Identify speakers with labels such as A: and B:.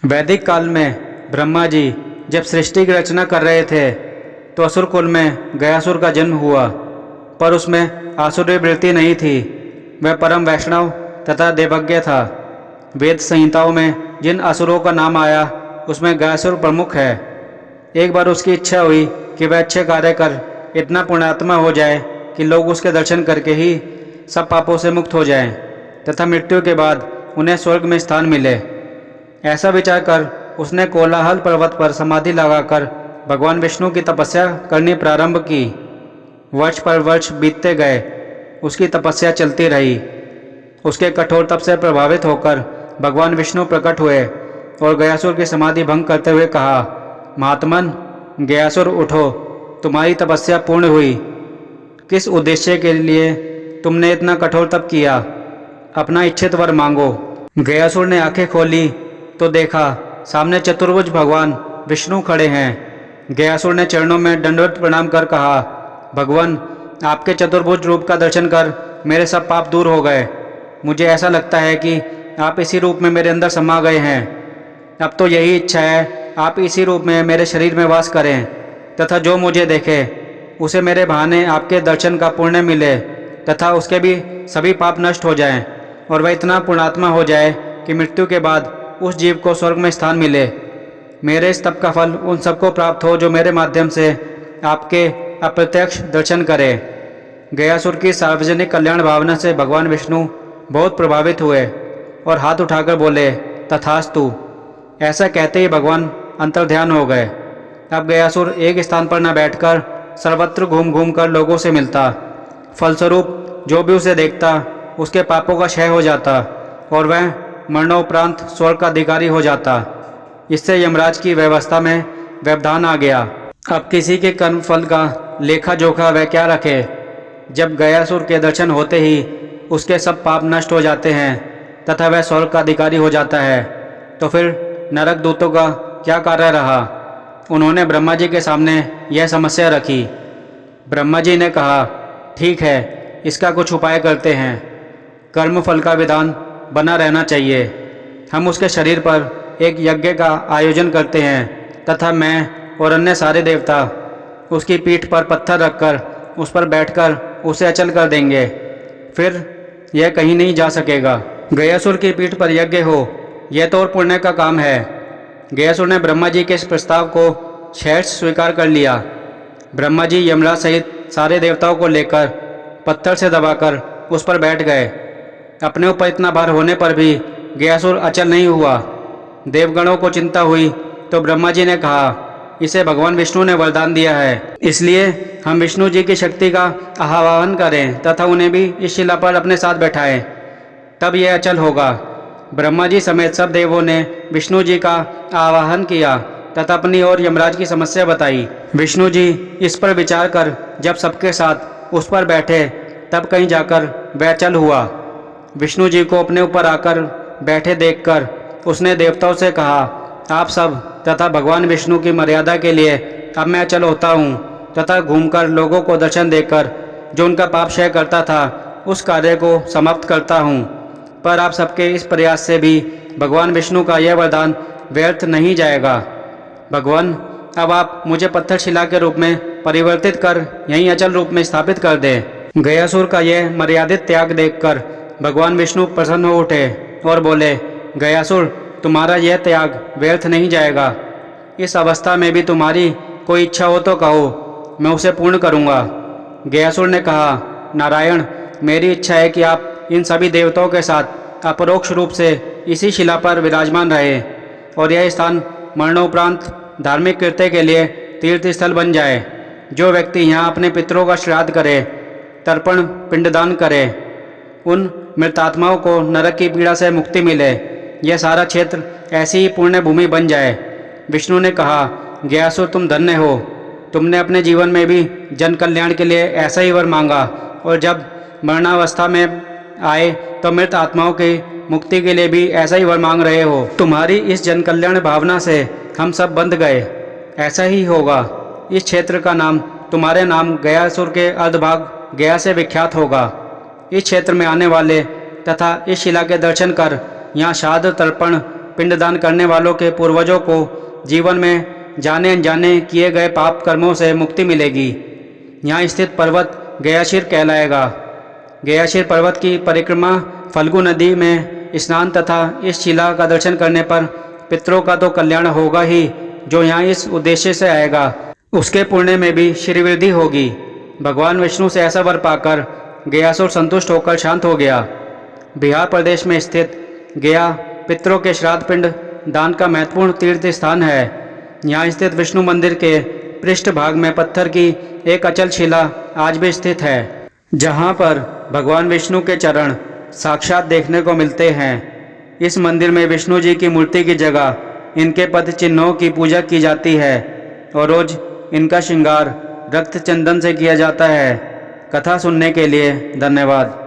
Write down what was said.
A: वैदिक काल में ब्रह्मा जी जब सृष्टि की रचना कर रहे थे तो असुर कुल में गयासुर का जन्म हुआ, पर उसमें आसुरी वृत्ति नहीं थी। वह परम वैष्णव तथा देवज्ञ था। वेद संहिताओं में जिन असुरों का नाम आया उसमें गयासुर प्रमुख है। एक बार उसकी इच्छा हुई कि वह अच्छे कार्य कर इतना पुण्यात्मा हो जाए कि लोग उसके दर्शन करके ही सब पापों से मुक्त हो जाएं तथा मृत्यु के बाद उन्हें स्वर्ग में स्थान मिले। ऐसा विचार कर उसने कोलाहल पर्वत पर समाधि लगाकर भगवान विष्णु की तपस्या करनी प्रारंभ की। वर्ष पर वर्ष बीतते गए, उसकी तपस्या चलती रही। उसके कठोर तप से प्रभावित होकर भगवान विष्णु प्रकट हुए और गयासुर की समाधि भंग करते हुए कहा, महात्मन गयासुर उठो, तुम्हारी तपस्या पूर्ण हुई। किस उद्देश्य के लिए तुमने इतना कठोर तप किया? अपना इच्छित वर मांगो। गयासुर ने आंखें खोली तो देखा सामने चतुर्भुज भगवान विष्णु खड़े हैं। गयासुर ने चरणों में दंडवत प्रणाम कर कहा, भगवान आपके चतुर्भुज रूप का दर्शन कर मेरे सब पाप दूर हो गए। मुझे ऐसा लगता है कि आप इसी रूप में मेरे अंदर समा गए हैं। अब तो यही इच्छा है आप इसी रूप में मेरे शरीर में वास करें तथा जो मुझे देखे उसे मेरे बहाने आपके दर्शन का पुण्य मिले तथा उसके भी सभी पाप नष्ट हो जाएं और वह इतना पुण्यात्मा हो जाए कि मृत्यु के बाद उस जीव को स्वर्ग में स्थान मिले। मेरे इस तप का फल उन सबको प्राप्त हो जो मेरे माध्यम से आपके अप्रत्यक्ष दर्शन करें। गयासुर की सार्वजनिक कल्याण भावना से भगवान विष्णु बहुत प्रभावित हुए और हाथ उठाकर बोले, तथास्तु। ऐसा कहते ही भगवान अंतर्ध्यान हो गए। अब गयासुर एक स्थान पर न बैठकर सर्वत्र घूम घूम कर लोगों से मिलता। फलस्वरूप जो भी उसे देखता उसके पापों का क्षय हो जाता और वह मरणोपरांत स्वर्ग का अधिकारी हो जाता। इससे यमराज की व्यवस्था में व्यवधान आ गया। अब किसी के कर्म फल का लेखा जोखा वह क्या रखे। जब गयासुर के दर्शन होते ही उसके सब पाप नष्ट हो जाते हैं तथा वह स्वर्ग का अधिकारी हो जाता है, तो फिर नरक दूतों का क्या कार्य रहा। उन्होंने ब्रह्मा जी के सामने यह समस्या रखी। ब्रह्मा जी ने कहा, ठीक है, इसका कुछ उपाय करते हैं। कर्म फल का विधान बना रहना चाहिए। हम उसके शरीर पर एक यज्ञ का आयोजन करते हैं तथा मैं और अन्य सारे देवता उसकी पीठ पर पत्थर रखकर उस पर बैठकर उसे अचल कर देंगे। फिर यह कहीं नहीं जा सकेगा। गयासुर की पीठ पर यज्ञ हो, यह तो और पुण्य का काम है। गयासुर ने ब्रह्मा जी के इस प्रस्ताव को सहर्ष स्वीकार कर लिया। ब्रह्मा जी यमराज सहित सारे देवताओं को लेकर पत्थर से दबाकर उस पर बैठ गए। अपने ऊपर इतना भार होने पर भी गयासुर अचल नहीं हुआ। देवगणों को चिंता हुई तो ब्रह्मा जी ने कहा, इसे भगवान विष्णु ने वरदान दिया है, इसलिए हम विष्णु जी की शक्ति का आह्वान करें तथा उन्हें भी इस शिला पर अपने साथ बैठाएं, तब यह अचल होगा। ब्रह्मा जी समेत सब देवों ने विष्णु जी का आवाहन किया तथा अपनी ओर यमराज की समस्या बताई। विष्णु जी इस पर विचार कर जब सबके साथ उस पर बैठे तब कहीं जाकर वह अचल हुआ। विष्णु जी को अपने ऊपर आकर बैठे देखकर उसने देवताओं से कहा, आप सब तथा भगवान विष्णु की मर्यादा के लिए अब मैं अचल होता हूँ तथा घूमकर लोगों को दर्शन देकर जो उनका पाप क्षय करता था उस कार्य को समाप्त करता हूँ। पर आप सबके इस प्रयास से भी भगवान विष्णु का यह वरदान व्यर्थ नहीं जाएगा। भगवान, अब आप मुझे पत्थर शिला के रूप में परिवर्तित कर यहीं अचल रूप में स्थापित कर दें। गयासुर का यह मर्यादित त्याग देखकर भगवान विष्णु प्रसन्न हो उठे और बोले, गयासुर, तुम्हारा यह त्याग व्यर्थ नहीं जाएगा। इस अवस्था में भी तुम्हारी कोई इच्छा हो तो कहो, मैं उसे पूर्ण करूँगा। गयासुर ने कहा, नारायण, मेरी इच्छा है कि आप इन सभी देवताओं के साथ अपरोक्ष रूप से इसी शिला पर विराजमान रहे और यह स्थान मरणोपरांत धार्मिक कृत्य के लिए तीर्थ स्थल बन जाए। जो व्यक्ति यहाँ अपने पितरों का श्राद्ध करे, तर्पण पिंडदान करे, उन मृतात्माओं को नरक की पीड़ा से मुक्ति मिले। यह सारा क्षेत्र ऐसी ही पुण्य भूमि बन जाए। विष्णु ने कहा, गयासुर, तुम धन्य हो। तुमने अपने जीवन में भी जन कल्याण के लिए ऐसा ही वर मांगा और जब मरणावस्था में आए तो मृत आत्माओं की मुक्ति के लिए भी ऐसा ही वर मांग रहे हो। तुम्हारी इस जन कल्याण भावना से हम सब बंध गए। ऐसा ही होगा। इस क्षेत्र का नाम तुम्हारे नाम गयासुर के अर्धभाग गया से विख्यात होगा। इस क्षेत्र में आने वाले तथा इस शिला के दर्शन कर यहाँ श्राद्ध तर्पण पिंडदान करने वालों के पूर्वजों को जीवन में जाने अनजाने किए गए पाप कर्मों से मुक्ति मिलेगी। यहाँ स्थित पर्वत गयाशीर कहलाएगा। गयाशीर पर्वत की परिक्रमा फल्गु नदी में स्नान तथा इस शिला का दर्शन करने पर पितरों का तो कल्याण होगा ही, जो यहाँ इस उद्देश्य से आएगा उसके पुण्य में भी श्रीवृद्धि होगी। भगवान विष्णु से ऐसा वर पाकर गयासुर संतुष्ट होकर शांत हो गया। बिहार प्रदेश में स्थित गया पितरों के श्राद्ध पिंड दान का महत्वपूर्ण तीर्थ स्थान है। यहाँ स्थित विष्णु मंदिर के पृष्ठ भाग में पत्थर की एक अचल शिला आज भी स्थित है, जहाँ पर भगवान विष्णु के चरण साक्षात देखने को मिलते हैं। इस मंदिर में विष्णु जी की मूर्ति की जगह इनके पद चिन्हों की पूजा की जाती है और रोज इनका श्रृंगार रक्त चंदन से किया जाता है। कथा सुनने के लिए धन्यवाद।